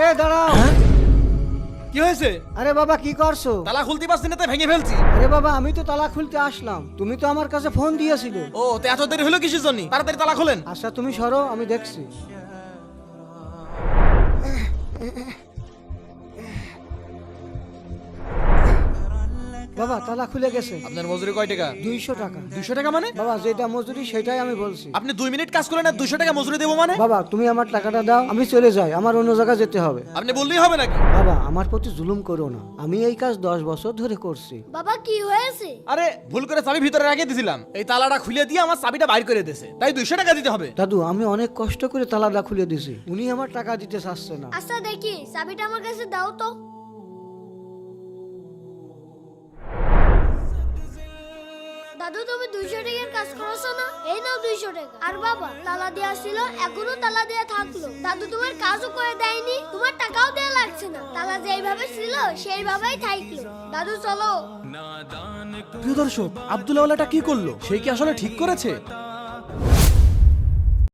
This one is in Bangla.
এ দাঁড়াও। কি হয়েছে? আরে বাবা কি করছো? তালা খুলতে পারছি না তাই ভেঙে ফেলছি। আরে বাবা আমি তো তালা খুলতে আসলাম, তুমি তো আমার কাছে ফোন দিয়েছিলে। ও তো এত দেরি হলো কিসের জন্য? তাড়াতাড়ি তালা খোলেন। আচ্ছা তুমি সরো, আমি দেখছি। বাবা তালা খুলে গেছে। আপনার মজুরি কয় টাকা? 200 টাকা। 200 টাকা মানে? বাবা যেটা মজুরি সেটাই আমি বলছি। আপনি 2 মিনিট কাজ করেন আর 200 টাকা মজুরি দেবো মানে? বাবা তুমি আমার টাকাটা দাও, আমি চলে যাই, আমার অন্য জায়গায় যেতে হবে। আপনি বললেই হবে নাকি? বাবা আমার প্রতি জুলুম করো না, আমি এই কাজ 10 বছর ধরে করছি। বাবা কি হয়েছে? আরে ভুল করে চাবি ভিতরে রেখে দিয়েছিলাম, এই তালাটা খুলে দিয়ে আমার চাবিটা বাইর করে দিয়েছে, তাই 200 টাকা দিতে হবে। দাদু আমি অনেক কষ্ট করে তালাটা খুলে দিছি, উনি আমার টাকা দিতে চাচ্ছে না। আচ্ছা দেখি চাবিটা আমার কাছে দাও তো। দাদু তুমি 200 টাকার কাজ করেছো না, এই নাও 200 টাকা। আর বাবা তালা দেয়া ছিল, এখনো তালা দেয়া থাকলো। দাদু তোমার কাজও করে দেয়নি, তোমার টাকাও দেয়া লাগছে না, তালা যেইভাবে ছিল সেইভাবেই থাকলো। দাদু চলো। প্রিয় দর্শক, আব্দুল আওয়ালাটা কি করলো? সে কি আসলে ঠিক করেছে?